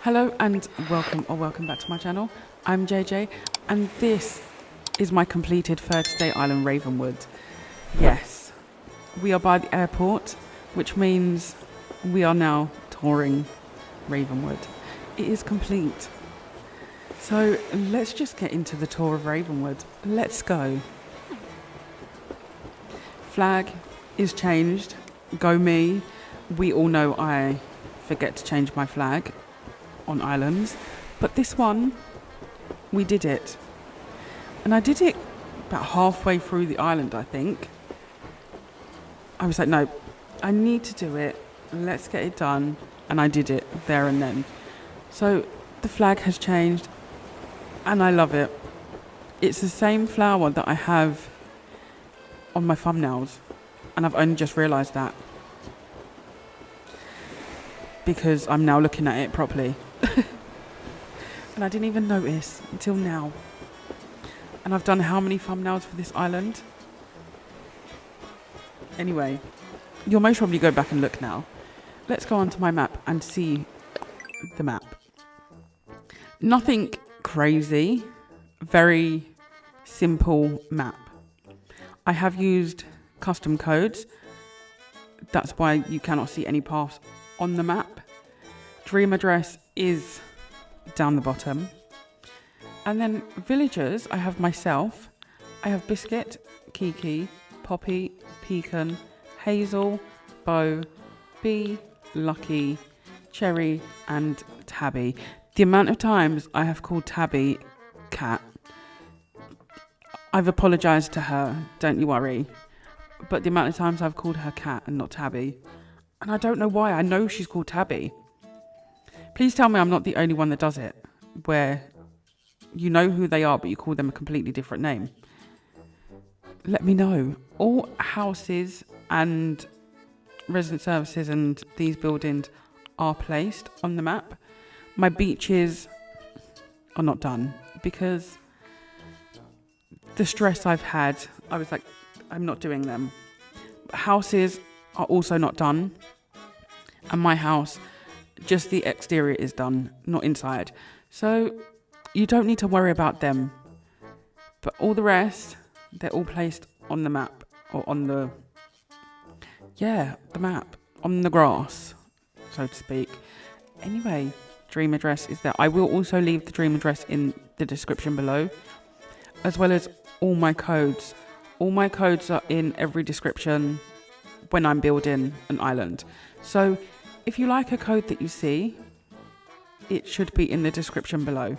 Hello and welcome back to my channel. I'm JJ and this is my completed 30-day island Ravenwood. Yes, we are by the airport, which means we are now touring Ravenwood. It is complete. So let's just get into the tour of Ravenwood. Let's go. Flag is changed. Go me. We all know I forget to change my flag on islands, but this one we did it, and I did it about halfway through the island. I think I was like, no, I need to do it, let's get it done, and I did it there and then. So the flag has changed and I love it. It's the same flower that I have on my thumbnails, and I've only just realised that because I'm now looking at it properly. And I didn't even notice until now. And I've done how many thumbnails for this island? Anyway, you'll most probably go back and look now. Let's go onto my map and see the map. Nothing crazy, very simple map. I have used custom codes. That's why you cannot see any paths on the map. Dream address is down the bottom, and then villagers, I have myself, I have Biscuit, Kiki, Poppy, Pecan, Hazel, Bo, Bee, Lucky, Cherry and Tabby. The amount of times I have called Tabby Cat, I've apologised to her, don't you worry, but the amount of times I've called her Cat and not Tabby, and I don't know why. I know she's called Tabby. Please tell me I'm not the only one that does it, where you know who they are, but you call them a completely different name. Let me know. All houses and resident services and these buildings are placed on the map. My beaches are not done because the stress I've had, I was like, I'm not doing them. Houses are also not done. And my house, just the exterior is done, not inside. So you don't need to worry about them. But all the rest, they're all placed on the map, or on the map, on the grass, so to speak. Anyway, dream address is there. I will also leave the dream address in the description below, as well as all my codes. All my codes are in every description when I'm building an island. So if you like a code that you see, it should be in the description below.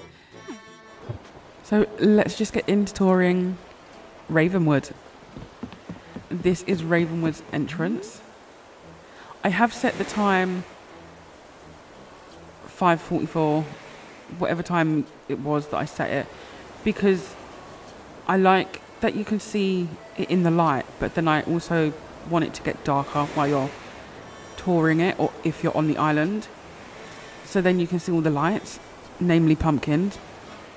So let's just get into touring Ravenwood. This is Ravenwood's entrance. I have set the time 5:44, whatever time it was that I set it, because I like that you can see it in the light, but then I also want it to get darker while you're touring it, or if you're on the island, so then you can see all the lights, namely pumpkins,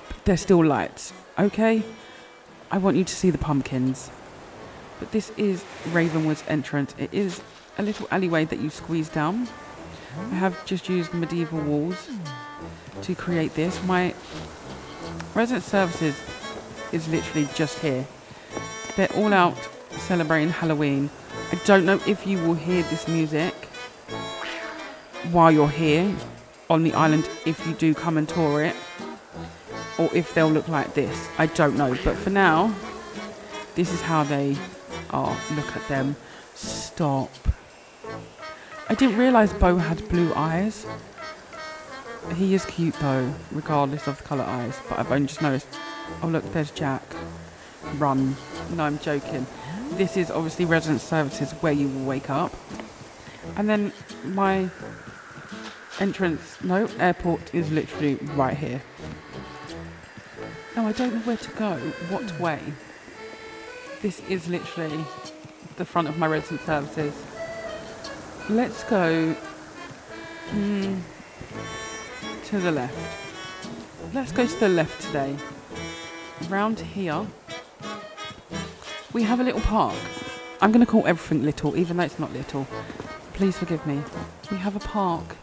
but they're still lights. Okay, I want you to see the pumpkins. But this is Ravenwood's entrance. It is a little alleyway that you squeeze down. I have just used medieval walls to create this. My resident services is literally just here. They're all out celebrating Halloween. I don't know if you will hear this music while you're here on the island, if you do come and tour it, or if they'll look like this. I don't know, but for now, this is how they are. Look at them. Stop. I didn't realise Bo had blue eyes. He is cute though, regardless of the colour eyes, but I've only just noticed. Oh look, there's Jack. Run. No, I'm joking. This is obviously resident services where you will wake up. And then my airport is literally right here. Now I don't know where to go, what way. This is literally the front of my resident services. Let's go to the left. Let's go to the left today. Around here, we have a little park. I'm going to call everything little, even though it's not little. Please forgive me. We have a park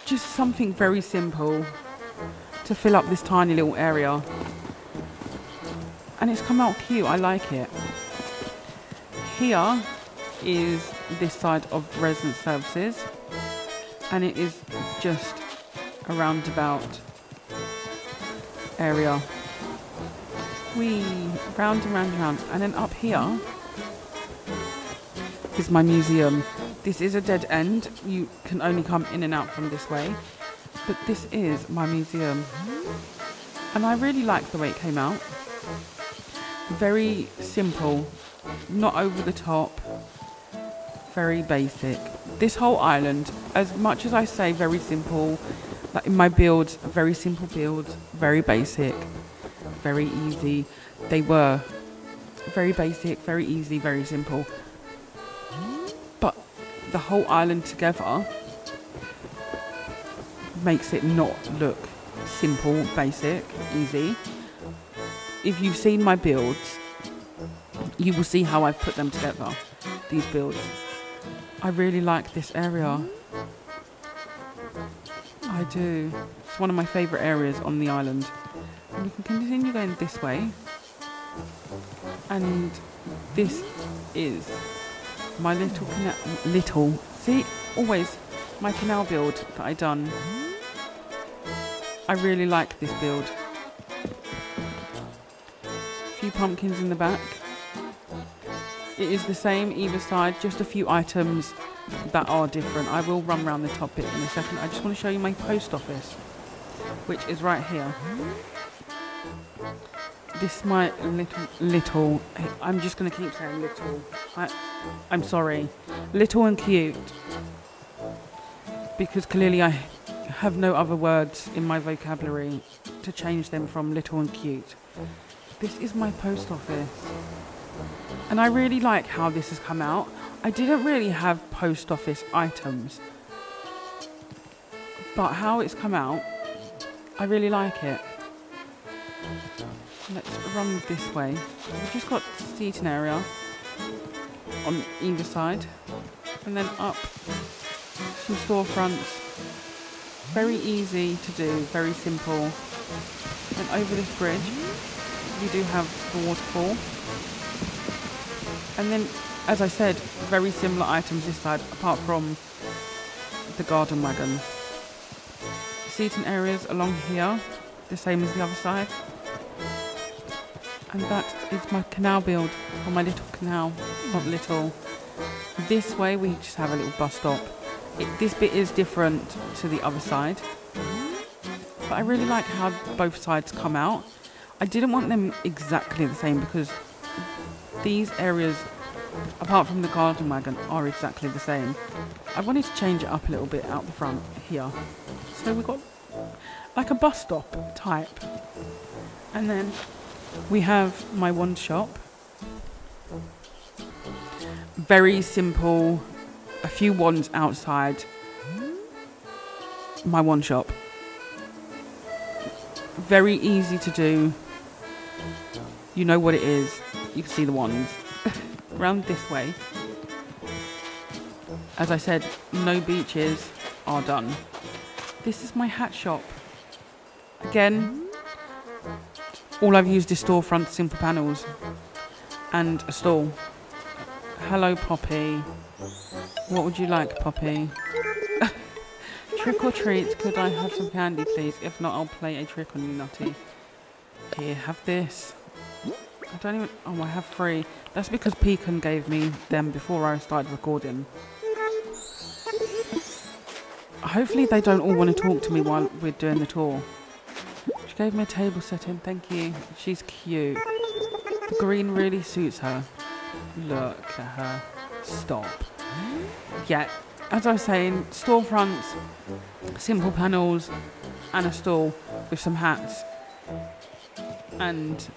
just something very simple to fill up this tiny little area. And it's come out cute, I like it. Here is this side of resident services, and it is just a roundabout area. We round and round and round, and then up here is my museum. This is a dead end. You can only come in and out from this way, but this is my museum, and I really like the way it came out. Very simple, not over the top, very basic. This whole island, as much as I say very simple, like in my builds, very simple builds, very basic, very easy. They were very basic, very easy, very simple. But the whole island together makes it not look simple, basic, easy. If you've seen my builds, you will see how I've put them together, these builds. I really like this area. I do. It's one of my favourite areas on the island. And you can continue going this way. And this is my see, always my canal build that I done. I really like this build. Few pumpkins in the back. It is the same either side, just a few items that are different. I will run around the top bit in a second. I just want to show you my post office, which is right here. This is my little, I'm just going to keep saying little. I'm sorry. Little and cute. Because clearly I have no other words in my vocabulary to change them from little and cute. This is my post office. And I really like how this has come out. I didn't really have post office items, but how it's come out, I really like it. Let's run this way. We've just got seating area on either side, and then up some storefronts. Very easy to do, very simple. And over this bridge, we do have the waterfall. And then, as I said, very similar items this side, apart from the garden wagon. Seating areas along here, the same as the other side. And that is my canal build, or my little canal, not little. This way we just have a little bus stop. This bit is different to the other side. But I really like how both sides come out. I didn't want them exactly the same because these areas, apart from the garden wagon, are exactly the same. I wanted to change it up a little bit out the front here. So we've got like a bus stop type. And then we have my wand shop. Very simple, a few wands outside my wand shop. Very easy to do. You know what it is. You can see the wands. Round this way. As I said, no beaches are done. This is my hat shop. Again, all I've used is storefront simple panels and a stall. Hello, Poppy. What would you like, Poppy? Trick or treat, could I have some candy, please? If not, I'll play a trick on you, Nutty. Here, have this. I don't even... Oh, I have 3. That's because Pecan gave me them before I started recording. Hopefully they don't all want to talk to me while we're doing the tour. She gave me a table setting, thank you. She's cute. The green really suits her. Look at her. Stop. Yeah, as I was saying, storefronts, simple panels, and a stall with some hats. And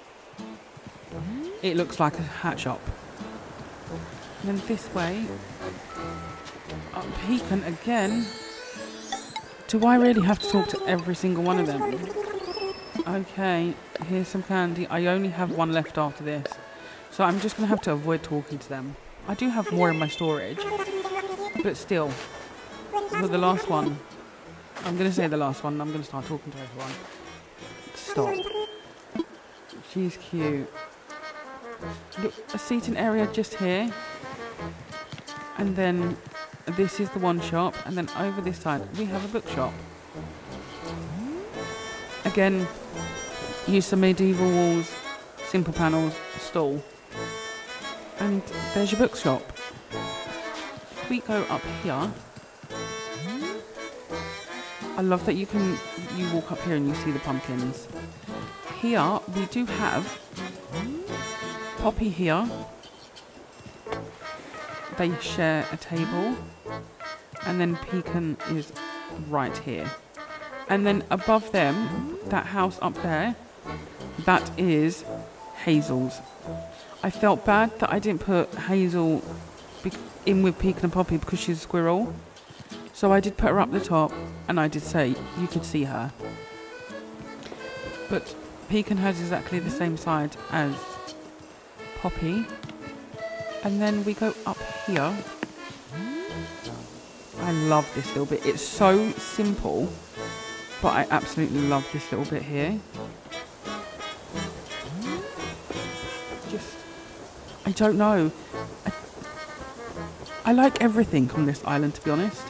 it looks like a hat shop. And then this way, up Pecan again. Do I really have to talk to every single one of them? Okay, here's some candy. I only have 1 left after this. So I'm just going to have to avoid talking to them. I do have more in my storage. But still, for the last one, I'm going to say the last one. I'm going to start talking to everyone. Stop. She's cute. Look, a seating area just here. And then this is the one shop. And then over this side, we have a bookshop. Again, use some medieval walls, simple panels, stall. And there's your bookshop. We go up here. I love that you walk up here and you see the pumpkins. Here we do have Poppy here. They share a table, and then Pecan is right here. And then above them, that house up there, that is Hazel's. I felt bad that I didn't put Hazel in with Pecan and Poppy because she's a squirrel. So I did put her up the top, and I did say you could see her. But Pecan has exactly the same side as Poppy. And then we go up here. I love this little bit. It's so simple, but I absolutely love this little bit here. I don't know. I like everything on this island, to be honest.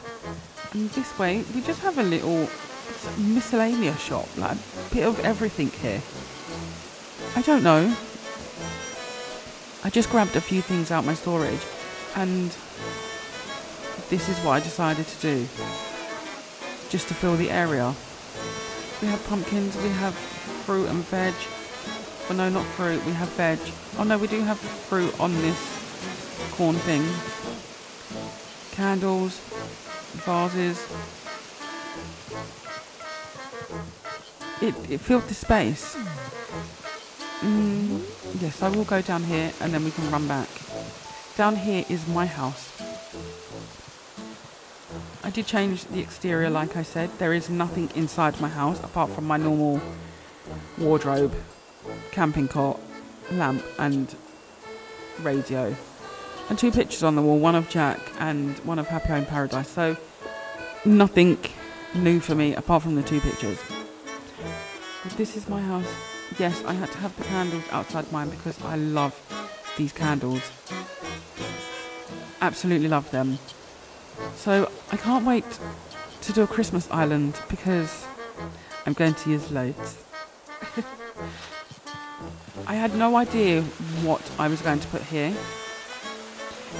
And this way, we just have a little miscellaneous shop, like a bit of everything here. I don't know. I just grabbed a few things out my storage, and this is what I decided to do, just to fill the area. We have pumpkins, we have fruit and veg. Well, no, not fruit, we have veg. Oh no, we do have fruit on this corn thing. Candles, vases. It filled the space. Yes, I will go down here and then we can run back. Down here is my house. I did change the exterior, like I said. There is nothing inside my house apart from my normal wardrobe, camping cot, lamp and radio. And 2 pictures on the wall, one of Jack and one of Happy Home Paradise. So nothing new for me apart from the 2 pictures. But this is my house. Yes, I had to have the candles outside mine because I love these candles. Absolutely love them. So I can't wait to do a Christmas island because I'm going to use loads. I had no idea what I was going to put here.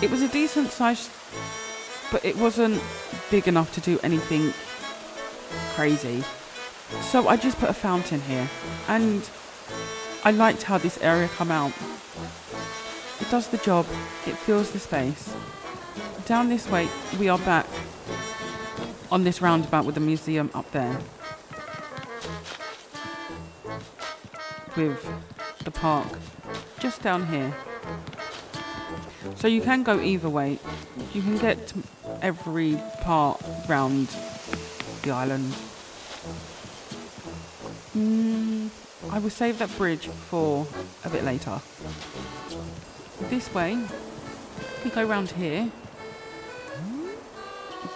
It was a decent size, but it wasn't big enough to do anything crazy. So I just put a fountain here, and I liked how this area come out. It does the job, it fills the space. Down this way, we are back on this roundabout with the museum up there. With the park just down here. So you can go either way. You can get to every part round the island. I will save that bridge for a bit later. This way, we go round here.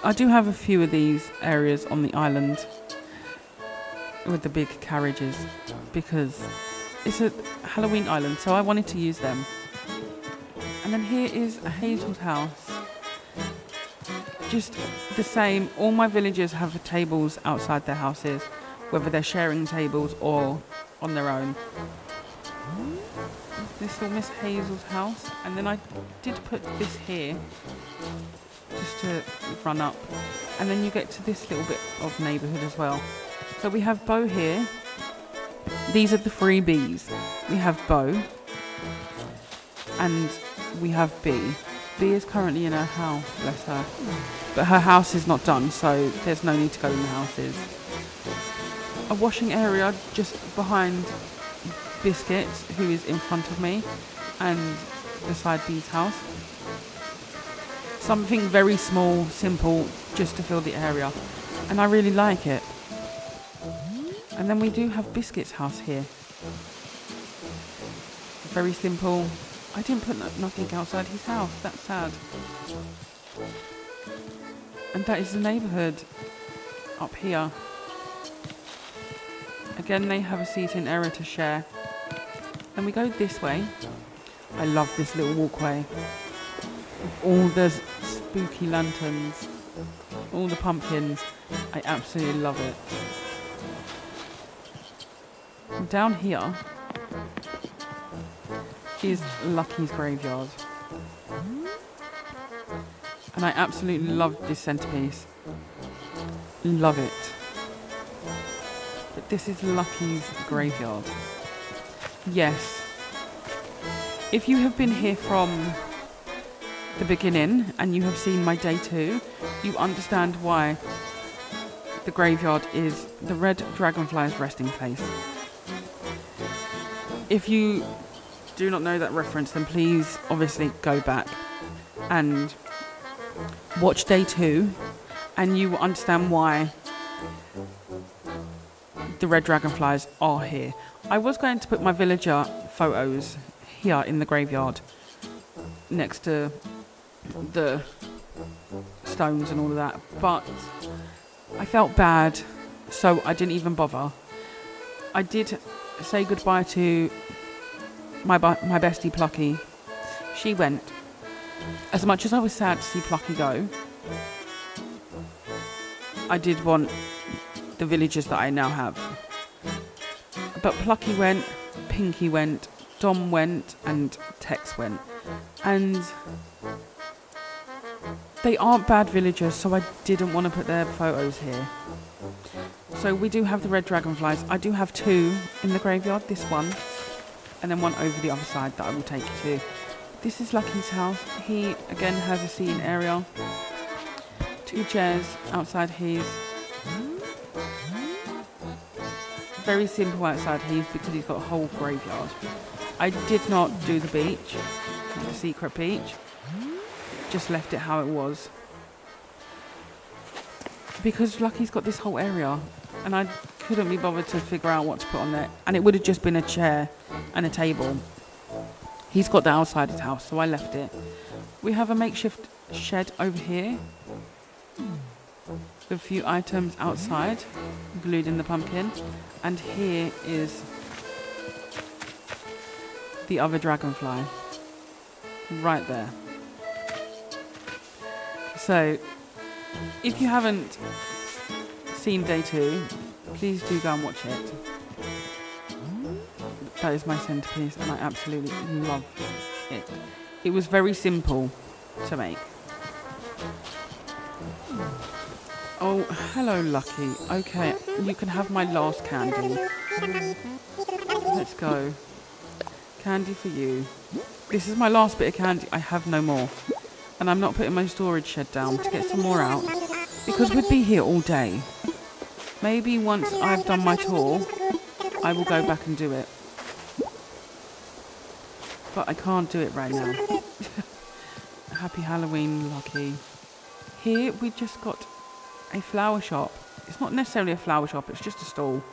I do have a few of these areas on the island with the big carriages because it's a Halloween island, so I wanted to use them. And then here is a Hazel's house. Just the same, all my villagers have tables outside their houses, whether they're sharing tables or on their own. This is Miss Hazel's house, and then I did put this here just to run up, and then you get to this little bit of neighbourhood as well. So we have Bo here. These are the 3 Bs. We have Bo and we have B. B is currently in her house, bless her, but her house is not done, so there's no need to go in the houses. A washing area just behind Biscuits, who is in front of me, and beside B's house. Something very small, simple, just to fill the area, and I really like it. And then we do have Biscuit's house here. Very simple. I didn't put nothing outside his house, that's sad. And that is the neighbourhood. up here. Again, they have a seating area to share. Then we go this way. I love this little walkway. All the spooky lanterns, all the pumpkins. I absolutely love it. Down here is Lucky's graveyard. And I absolutely love this centerpiece. Love it. But this is Lucky's graveyard. Yes. If you have been here from the beginning and you have seen my day 2, you understand why the graveyard is the red dragonfly's resting place. If you do not know that reference, then please obviously go back and watch day 2 and you will understand why the red dragonflies are here. I was going to put my villager photos here in the graveyard next to the stones and all of that, but I felt bad, so I didn't even bother. I did say goodbye to my bestie Plucky. She went. As much as I was sad to see Plucky go, I did want the villagers that I now have. But Plucky went, Pinky went, Dom went, and Tex went. And they aren't bad villagers, so I didn't want to put their photos here. So we do have the red dragonflies. I do have 2 in the graveyard, this one, and then one over the other side that I will take you to. This is Lucky's house. He, again, has a seating area. 2 chairs outside his. Very simple outside his because he's got a whole graveyard. I did not do the beach, the secret beach. Just left it how it was. Because Lucky's got this whole area and I couldn't be bothered to figure out what to put on there. And it would have just been a chair and a table. He's got the outside his house, so I left it. We have a makeshift shed over here with a few items outside, glued in the pumpkin. And here is the other dragonfly, right there. So, if you haven't seen day 2, please do go and watch it. That is my centerpiece and I absolutely love it. It was very simple to make. Oh, hello Lucky. Okay, you can have my last candy. Let's go. Candy for you. This is my last bit of candy. I have no more. And I'm not putting my storage shed down to get some more out because we'd be here all day. Maybe once I've done my tour, I will go back and do it. But I can't do it right now. Happy Halloween, Lucky. Here we just got a flower shop. It's not necessarily a flower shop, it's just a stall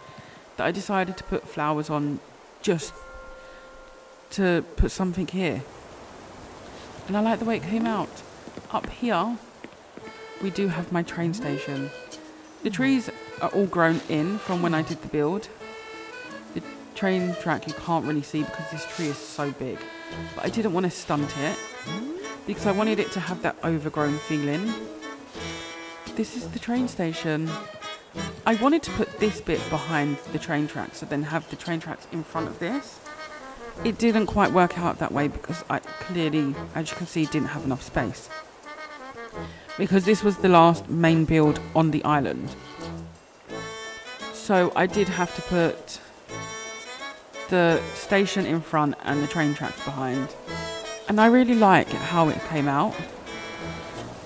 that I decided to put flowers on just to put something here. And I like the way it came out. Up here, we do have my train station. The trees are all grown in from when I did the build. The train track you can't really see because this tree is so big. But I didn't want to stunt it because I wanted it to have that overgrown feeling. This is the train station. I wanted to put this bit behind the train tracks, so then have the train tracks in front of this. It didn't quite work out that way because I clearly, as you can see, didn't have enough space. Because this was the last main build on the island. So I did have to put the station in front and the train tracks behind. And I really like how it came out.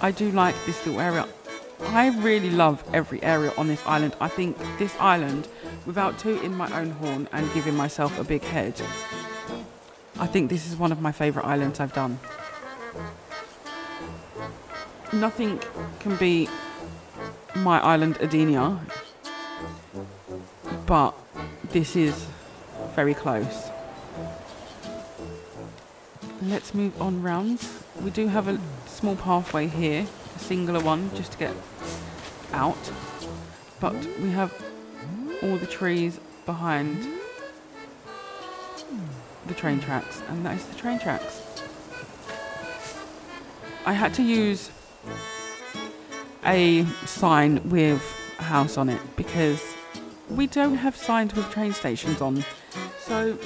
I do like this little area. I really love every area on this island. I think this island, without tooting my own horn and giving myself a big head, I think this is one of my favourite islands I've done. Nothing can beat my island Adenia, but this is very close. Let's move on round. We do have a small pathway here, a singular one, just to get out. But we have all the trees behind the train tracks, and that is the train tracks. I had to use a sign with a house on it because we don't have signs with train stations on. So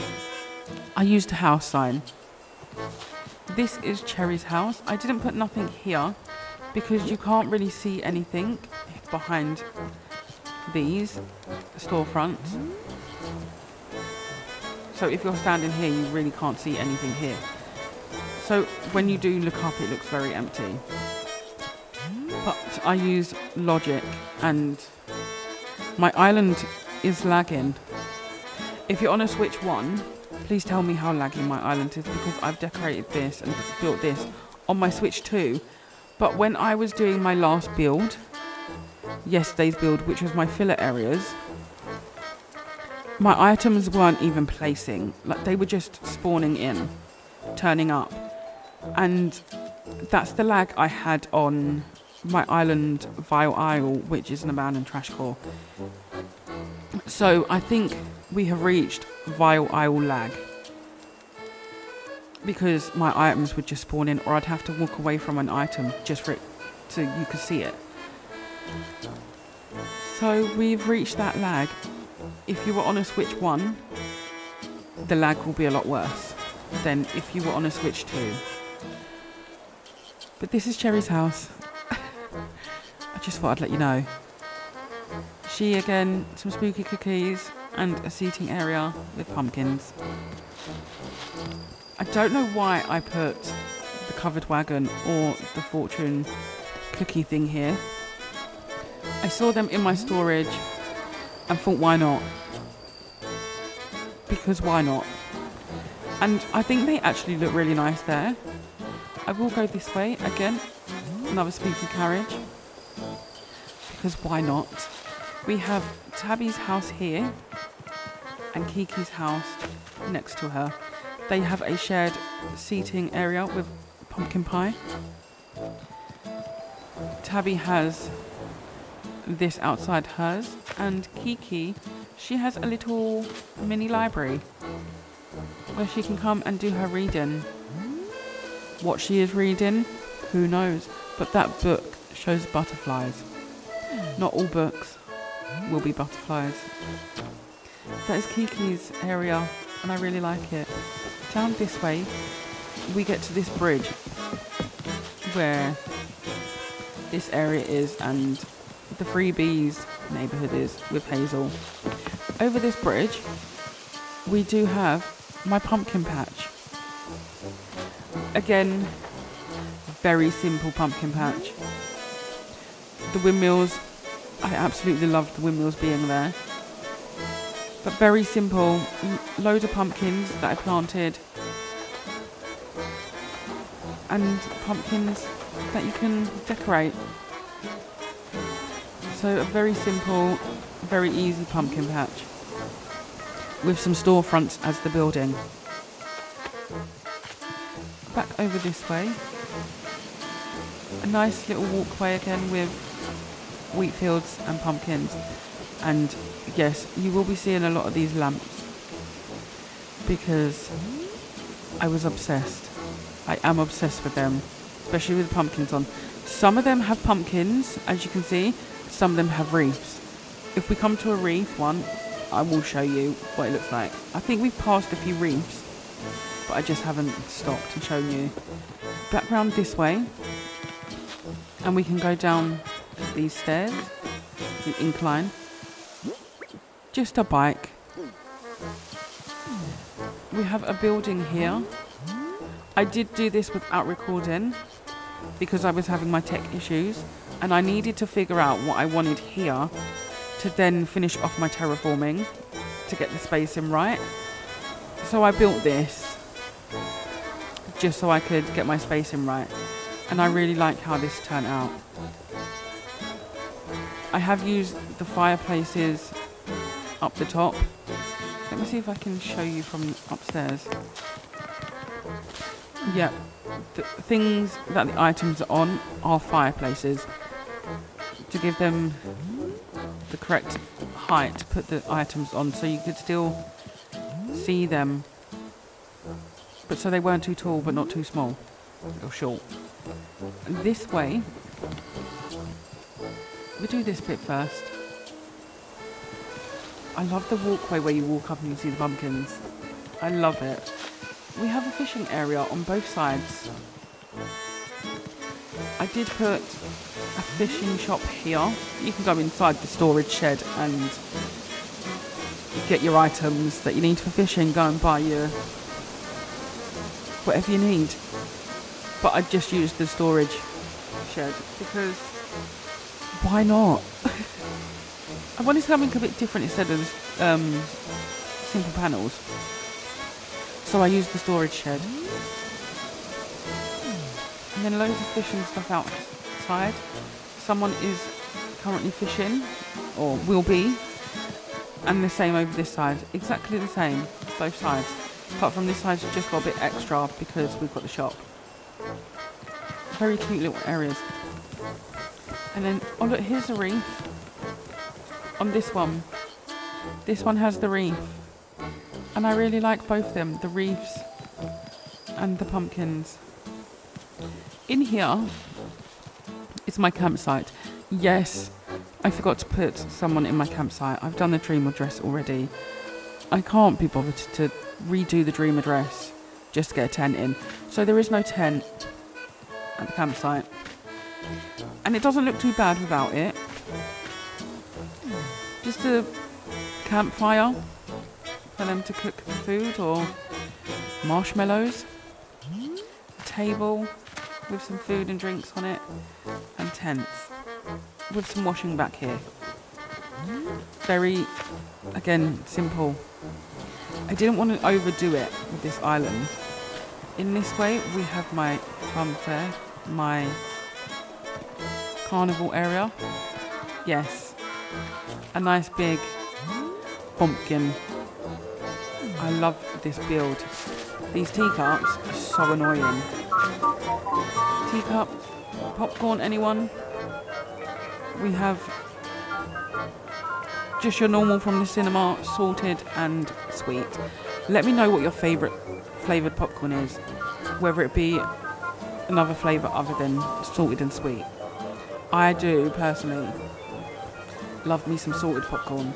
I used a house sign. This is Cherry's house. I didn't put nothing here because you can't really see anything behind these storefronts. So if you're standing here, you really can't see anything here. So when you do look up, it looks very empty. But I use logic, and my island is lagging. If you're on a Switch 1, please tell me how laggy my island is, because I've decorated this and built this on my Switch 2. But when I was doing my last build, yesterday's build, which was my filler areas, my items weren't even placing. Like, they were just spawning in, turning up. And that's the lag I had on my island Vile Isle, which is an abandoned trash core. So I think we have reached Vile Isle lag, because my items would just spawn in, or I'd have to walk away from an item just for it so you could see it. So we've reached that lag. If you were on a Switch 1, the lag will be a lot worse than if you were on a Switch 2. But this is Cherry's house. I just thought I'd let you know. She, again, some spooky cookies and a seating area with pumpkins. I don't know why I put the covered wagon or the fortune cookie thing here. I saw them in my storage and thought, why not? Because why not? And I think they actually look really nice there. I will go this way again. Another spooky carriage. Because why not? We have Tabby's house here and Kiki's house next to her. They have a shared seating area with pumpkin pie. Tabby has this outside hers, and Kiki, she has a little mini library where she can come and do her reading. What she is reading, who knows? But that book shows butterflies. Not all books will be butterflies. That is Kiki's area, and I really like it. Down this way, we get to this bridge where this area is, and the Freebies neighbourhood is with Hazel. Over this bridge, we do have my pumpkin patch. Again, very simple pumpkin patch. The windmills, I absolutely love the windmills being there. But very simple, loads of pumpkins that I planted. And pumpkins that you can decorate. So a very simple, very easy pumpkin patch. With some storefronts as the building. Back over this way. A nice little walkway again with wheat fields and pumpkins. And yes, you will be seeing a lot of these lamps because I was obsessed. I am obsessed with them, especially with the pumpkins on. Some of them have pumpkins, as you can see. Some of them have wreaths. If we come to a wreath one, I will show you what it looks like. I think we've passed a few wreaths, but I just haven't stopped and shown you. Back round this way, and we can go down these stairs, the incline. Just a bike. We have a building here. I did do this without recording because I was having my tech issues, and I needed to figure out what I wanted here to then finish off my terraforming to get the spacing right. So I built this just so I could get my spacing right, and I really like how this turned out. I have used the fireplaces up the top. Let me see if I can show you from upstairs. Yeah, the things that the items are on are fireplaces to give them the correct height to put the items on so you could still see them. But so they weren't too tall but not too small or short. And this way, we do this bit first. I love the walkway where you walk up and you see the pumpkins. I love it. We have a fishing area on both sides. I did put a fishing shop here. You can go inside the storage shed and get your items that you need for fishing. Go and buy your whatever you need. But I just used the storage shed because why not? I wanted something a bit different instead of simple panels. So I used the storage shed. And then loads of fishing stuff outside. Someone is currently fishing, or will be. And the same over this side. Exactly the same, both sides. Apart from this side's just got a bit extra because we've got the shop. Very cute little areas. And then, oh look, here's the wreath. On this one. This one has the wreath. And I really like both of them, the wreaths and the pumpkins. In here is my campsite. Yes, I forgot to put someone in my campsite. I've done the dream address already. I can't be bothered to redo the dream address just to get a tent in. So there is no tent at the campsite. And it doesn't look too bad without it. Just a campfire for them to cook the food or marshmallows. A table with some food and drinks on it. And tents with some washing back here. Very, again, simple. I didn't want to overdo it with this island. In this way, we have my fun fair, my carnival area. Yes, a nice big pumpkin. I love this build. These teacups are so annoying. Teacup, popcorn, anyone? We have just your normal from the cinema, salted and sweet. Let me know what your favourite flavoured popcorn is, whether it be another flavour other than salted and sweet. I do, personally, love me some salted popcorn.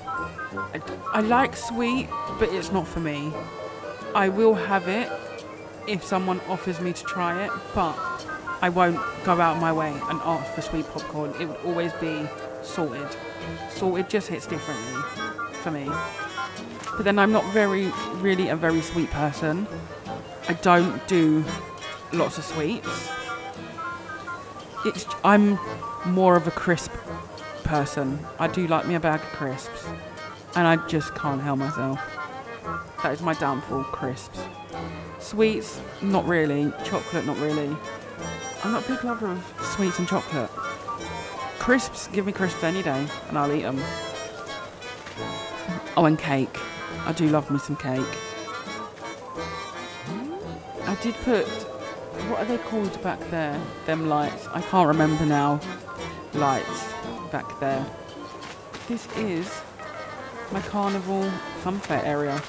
I like sweet, but it's not for me. I will have it if someone offers me to try it, but I won't go out of my way and ask for sweet popcorn. It would always be salted. Salted just hits differently for me. But then I'm not really a very sweet person. I don't do lots of sweets. I'm more of a crisp person. I do like me a bag of crisps. And I just can't help myself. That is my downfall, crisps. Sweets, not really. Chocolate, not really. I'm not a big lover of sweets and chocolate. Crisps, give me crisps any day, and I'll eat them. Oh, and cake. I do love me some cake. I did put, what are they called back there? Them lights. I can't remember now. Lights back there. This is my carnival funfair area.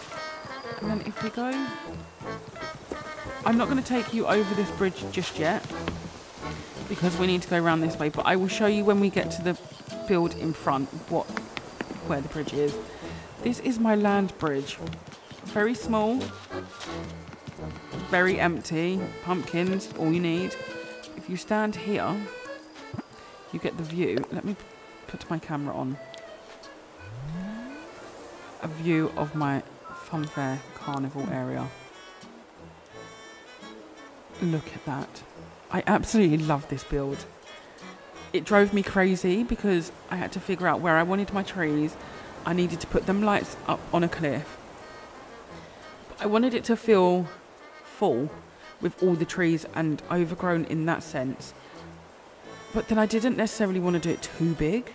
And then if we go, I'm not going to take you over this bridge just yet because we need to go around this way, but I will show you when we get to the field in front where the bridge is. This is my land bridge. Very small, very empty, pumpkins, all you need. If you stand here, you get the view. Let me put my camera on. A view of my funfair carnival area. Look at that. I absolutely love this build. It drove me crazy because I had to figure out where I wanted my trees. I needed to put them lights up on a cliff. But I wanted it to feel full with all the trees and overgrown in that sense. But then I didn't necessarily want to do it too big.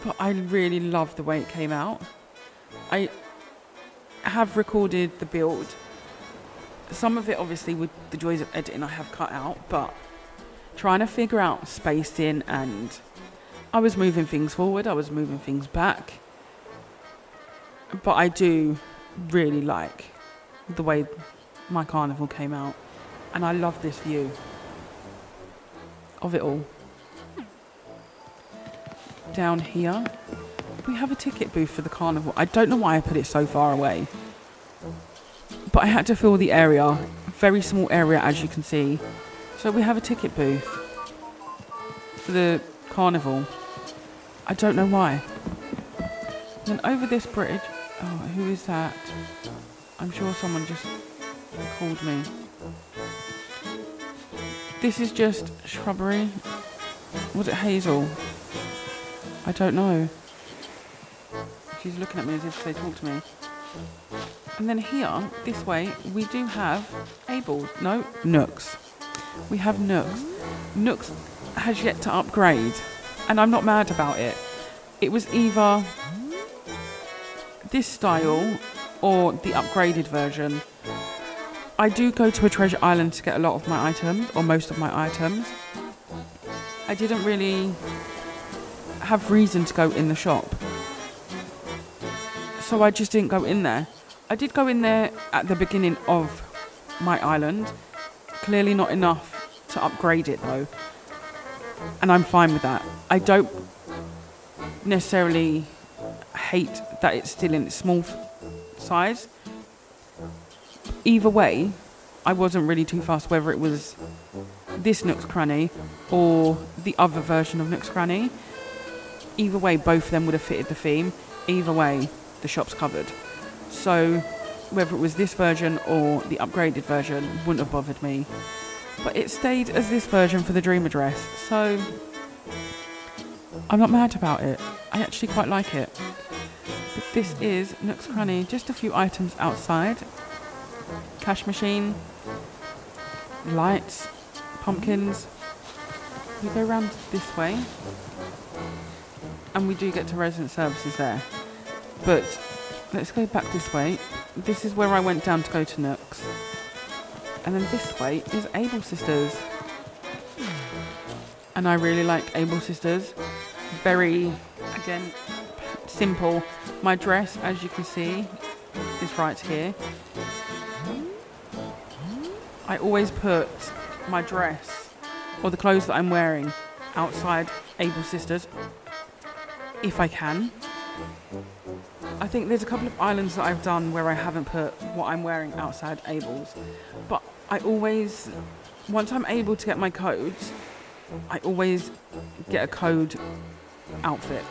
But I really love the way it came out. I have recorded the build. Some of it, obviously, with the joys of editing, I have cut out. But trying to figure out spacing and I was moving things forward, I was moving things back. But I do really like the way my carnival came out. And I love this view of it all. Down here, we have a ticket booth for the carnival. I don't know why I put it so far away. But I had to fill the area. Very small area, as you can see. So we have a ticket booth for the carnival. I don't know why. Then over this bridge... Oh, who is that? I'm sure someone just called me. This is just shrubbery. Was it hazel? I don't know. She's looking at me as if they talk to me. And then here, this way, we do have Nooks. We have Nooks. Nooks has yet to upgrade, and I'm not mad about it. It was either this style or the upgraded version. I do go to a treasure island to get a lot of my items, or most of my items. I didn't really have reason to go in the shop, so I just didn't go in there. I did go in there at the beginning of my island. Clearly not enough to upgrade it though, and I'm fine with that. I don't necessarily hate that it's still in its small size. Either way, I wasn't really too fussed whether it was this Nook's Cranny or the other version of Nook's Cranny. Either way, both of them would have fitted the theme. Either way, the shop's covered. So whether it was this version or the upgraded version wouldn't have bothered me. But it stayed as this version for the dream address. So I'm not mad about it. I actually quite like it. But this is Nook's Cranny. Just a few items outside. Cash machine, lights, pumpkins. We go round this way and we do get to resident services there. But let's go back this way. This is where I went down to go to Nook's. And then this way is Able Sisters. And I really like Able Sisters. Very, again, simple. My dress, as you can see, is right here. I always put my dress or the clothes that I'm wearing outside Able Sisters if I can. I think there's a couple of islands that I've done where I haven't put what I'm wearing outside Able's, but I always, once I'm able to get my codes, I always get a code outfit.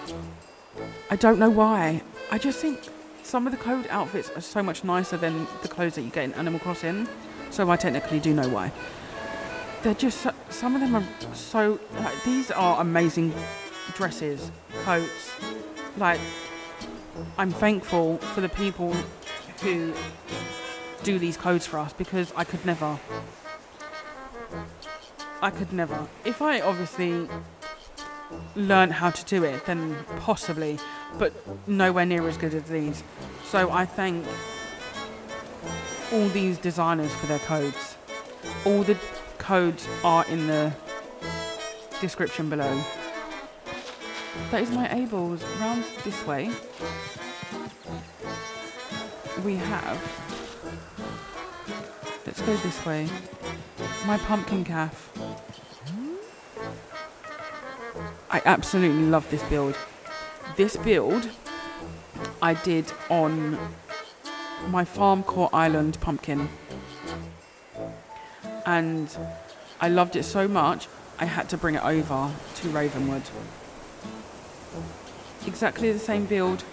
I don't know why. I just think some of the code outfits are so much nicer than the clothes that you get in Animal Crossing. So I technically do know why. They're just, some of them are so, like, these are amazing dresses, coats. Like, I'm thankful for the people who do these codes for us, because I could never. If I obviously learn how to do it, then possibly, but nowhere near as good as these. So I thank all these designers for their codes. All the codes are in the description below. That is my Ables. Round this way we have, let's go this way, my pumpkin calf. I absolutely love this build. This build I did on my Farm Core Island pumpkin, and I loved it so much I had to bring it over to Ravenwood. Exactly the same build.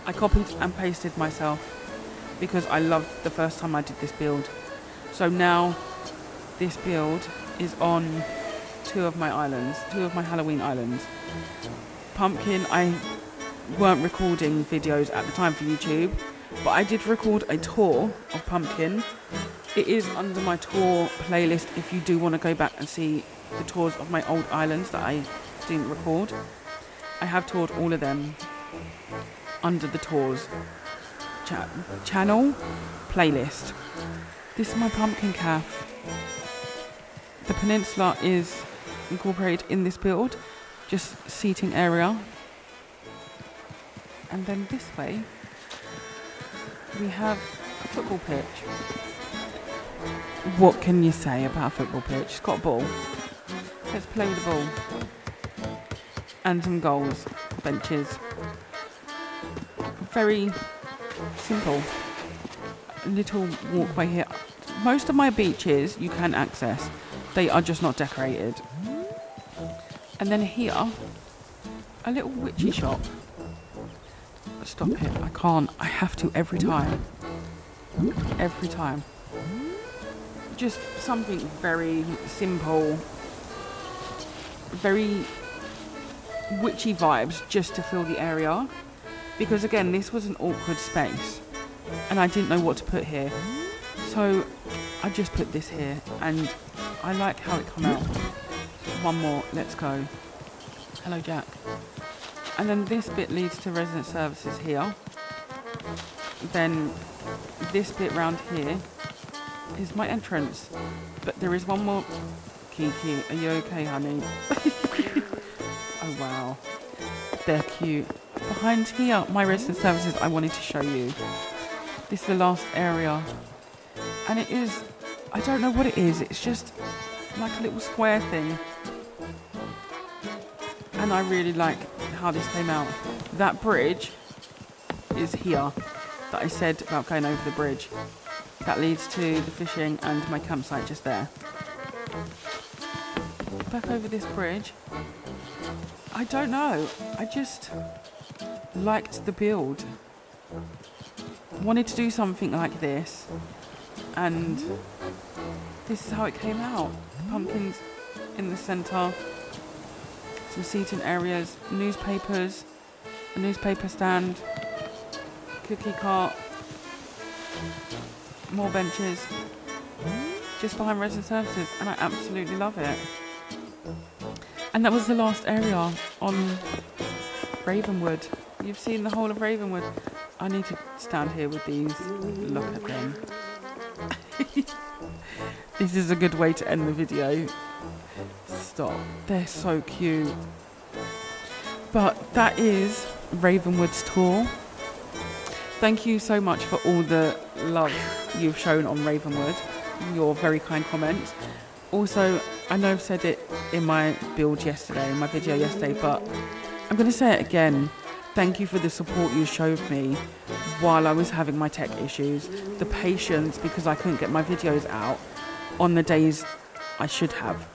I copied and pasted myself because I loved the first time I did this build. So now this build is on two of my Halloween islands. Pumpkin, I weren't recording videos at the time for YouTube, but I did record a tour of Pumpkin. It is under my tour playlist if you do want to go back and see the tours of my old islands that I didn't record. I have toured all of them under the tours channel playlist. This is my pumpkin calf. The peninsula is incorporated in this build just seating area. And then this way, we have a football pitch. What can you say about a football pitch? It's got a ball. Let's play with the ball. And some goals, benches. Very simple. A little walkway here. Most of my beaches you can access. They are just not decorated. And then here, a little witchy shop. Stop it, I can't. I have to every time. Every time. Just something very simple. Very witchy vibes just to fill the area. Because again, this was an awkward space. And I didn't know what to put here. So I just put this here. And I like how it came out. One more, let's go. Hello, Jack. And then this bit leads to resident services here. Then this bit round here is my entrance. But there is one more. Kiki, are you okay, honey? Oh, wow. They're cute. Behind here, my resident services I wanted to show you. This is the last area. And it is, I don't know what it is. It's just like a little square thing. And I really like how this came out. That bridge is here that I said about going over the bridge. That leads to the fishing and my campsite just there. Back over this bridge. I don't know. I just liked the build. Wanted to do something like this. And this is how it came out. The pumpkins in the centre. Some seating areas, newspapers, a newspaper stand, cookie cart, more benches, just behind resident services, and I absolutely love it. And that was the last area on Ravenwood. You've seen the whole of Ravenwood. I need to stand here with these. Look at them. This is a good way to end the video. Stop. They're so cute. But that is Ravenwood's tour. Thank you so much for all the love you've shown on Ravenwood. Your very kind comments. Also, I know I've said it in my build yesterday, in my video yesterday, but I'm going to say it again. Thank you for the support you showed me while I was having my tech issues. The patience because I couldn't get my videos out on the days I should have.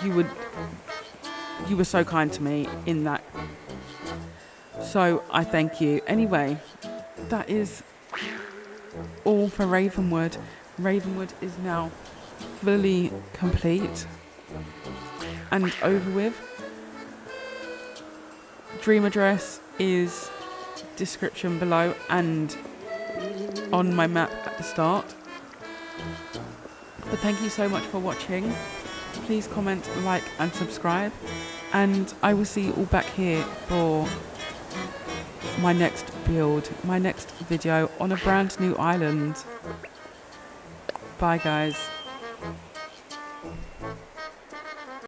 You were so kind to me in that. So I thank you. Anyway, that is all for Ravenwood. Ravenwood is now fully complete and over with. Dream address is description below and on my map at the start. But thank you so much for watching. Please comment, like and subscribe, and I will see you all back here for my next build, my next video on a brand new island. Bye guys.